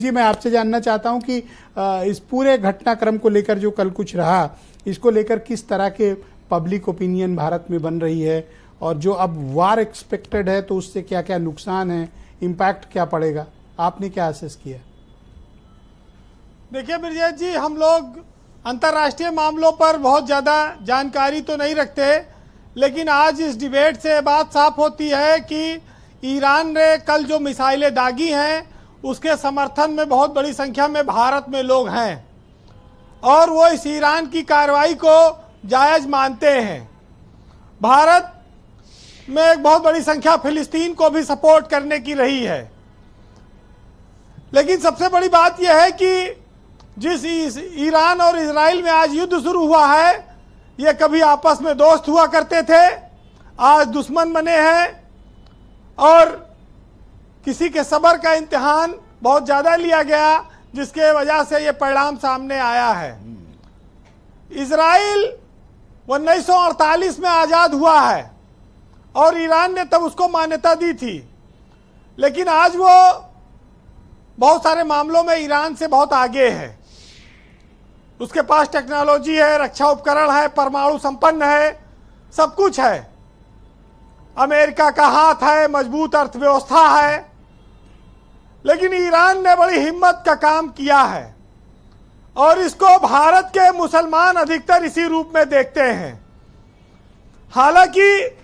जी, मैं आपसे जानना चाहता हूं कि इस पूरे घटनाक्रम को लेकर जो कल कुछ रहा, इसको लेकर किस तरह के पब्लिक ओपिनियन भारत में बन रही है और जो अब वार एक्सपेक्टेड है तो उससे क्या क्या नुकसान है, इम्पैक्ट क्या पड़ेगा, आपने क्या असेस किया? देखिए ब्रजेश जी, हम लोग अंतर्राष्ट्रीय मामलों पर बहुत ज़्यादा जानकारी तो नहीं रखते, लेकिन आज इस डिबेट से बात साफ होती है कि ईरान ने कल जो मिसाइलें दागी हैं उसके समर्थन में बहुत बड़ी संख्या में भारत में लोग हैं और वो इस ईरान की कार्रवाई को जायज़ मानते हैं। भारत में एक बहुत बड़ी संख्या फिलिस्तीन को भी सपोर्ट करने की रही है, लेकिन सबसे बड़ी बात यह है कि जिस ईरान और इजराइल में आज युद्ध शुरू हुआ है, ये कभी आपस में दोस्त हुआ करते थे, आज दुश्मन बने हैं और किसी के सब्र का इम्तिहान बहुत ज़्यादा लिया गया, जिसके वजह से ये परिणाम सामने आया है। इजराइल 1948 में आज़ाद हुआ है और ईरान ने तब उसको मान्यता दी थी, लेकिन आज वो बहुत सारे मामलों में ईरान से बहुत आगे है। उसके पास टेक्नोलॉजी है, रक्षा उपकरण है, परमाणु संपन्न है, सब कुछ है। अमेरिका का हाथ है, मजबूत अर्थव्यवस्था है, लेकिन ईरान ने बड़ी हिम्मत का काम किया है और इसको भारत के मुसलमान अधिकतर इसी रूप में देखते हैं। हालांकि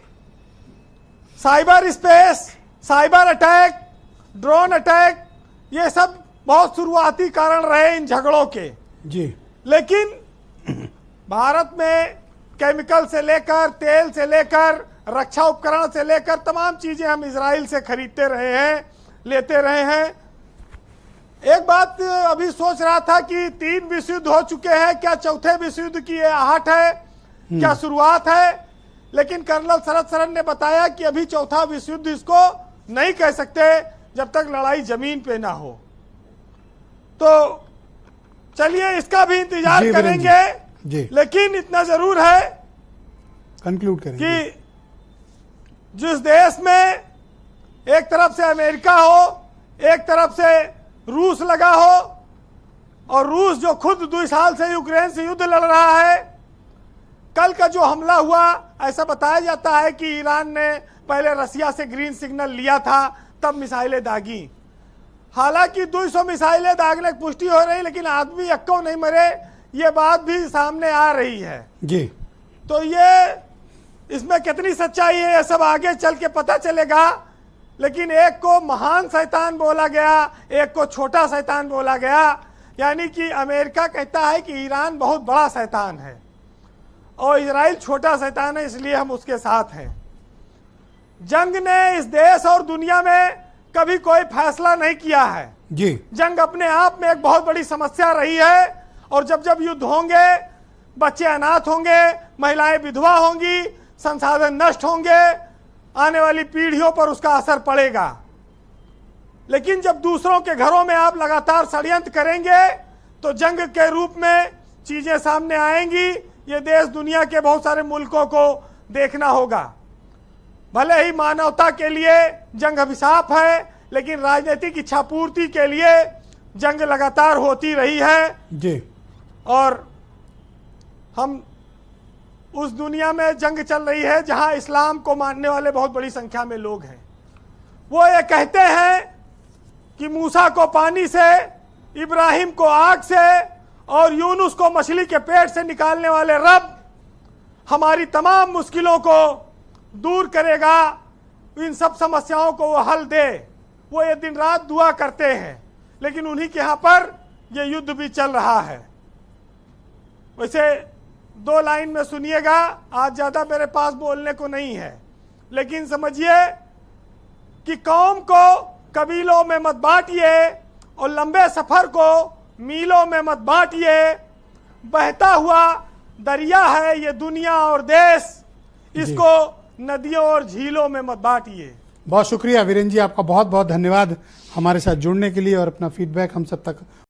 cyber space, cyber attack, drone attack, ये सब बहुत शुरुआती कारण रहे इन झगड़ों के जी, लेकिन भारत में केमिकल से लेकर, तेल से लेकर, रक्षा उपकरण से लेकर तमाम चीजें हम इजराइल से खरीदते रहे हैं, लेते रहे हैं। एक बात अभी सोच रहा था कि 3 विश्व युद्ध हो चुके हैं, क्या चौथे विश्व युद्ध की ये आहट है, क्या शुरुआत है? लेकिन कर्नल शरद सरन ने बताया कि अभी चौथा विश्व युद्ध इसको नहीं कह सकते जब तक लड़ाई जमीन पे ना हो। तो चलिए इसका भी इंतजार करेंगे जी। लेकिन इतना जरूर है कंक्लूड करेंगे कि जिस देश में एक तरफ से अमेरिका हो, एक तरफ से रूस लगा हो और रूस जो खुद 2 साल से यूक्रेन से युद्ध लड़ रहा है, कल का जो हमला हुआ, ऐसा बताया जाता है कि ईरान ने पहले रसिया से ग्रीन सिग्नल लिया था, तब मिसाइलें दागी। हालांकि 200 मिसाइलें दागने की पुष्टि हो रही, लेकिन आदमी यक्को नहीं मरे, ये बात भी सामने आ रही है जी। तो ये इसमें कितनी सच्चाई है ये सब आगे चल के पता चलेगा, लेकिन एक को महान शैतान बोला गया, एक को छोटा शैतान बोला गया। यानी कि अमेरिका कहता है कि ईरान बहुत बड़ा शैतान है और इजराइल छोटा शैतान है, इसलिए हम उसके साथ हैं। जंग ने इस देश और दुनिया में कभी कोई फैसला नहीं किया है जी। जंग अपने आप में एक बहुत बड़ी समस्या रही है और जब जब युद्ध होंगे, बच्चे अनाथ होंगे, महिलाएं विधवा होंगी, संसाधन नष्ट होंगे, आने वाली पीढ़ियों पर उसका असर पड़ेगा। लेकिन जब दूसरों के घरों में आप लगातार षड्यंत्र करेंगे तो जंग के रूप में चीजें सामने आएंगी। ये देश दुनिया के बहुत सारे मुल्कों को देखना होगा। भले ही मानवता के लिए जंग अभिशाप है, लेकिन राजनीतिक इच्छा पूर्ति के लिए जंग लगातार होती रही है जी। और हम उस दुनिया में जंग चल रही है जहां इस्लाम को मानने वाले बहुत बड़ी संख्या में लोग हैं। वो ये कहते हैं कि मूसा को पानी से, इब्राहिम को आग से और यूनुस को मछली के पेट से निकालने वाले रब हमारी तमाम मुश्किलों को दूर करेगा, इन सब समस्याओं को वो हल दे। वो ये दिन रात दुआ करते हैं, लेकिन उन्हीं के यहाँ पर ये युद्ध भी चल रहा है। वैसे 2 लाइन में सुनिएगा, आज ज़्यादा मेरे पास बोलने को नहीं है, लेकिन समझिए कि कौम को कबीलों में मत बांटिए और लंबे सफ़र को मीलों में मत बांटिए। बहता हुआ दरिया है ये दुनिया और देश, इसको नदियों और झीलों में मत बांटिए। बहुत शुक्रिया वीरेंद्र जी, आपका बहुत बहुत धन्यवाद हमारे साथ जुड़ने के लिए और अपना फीडबैक हम सब तक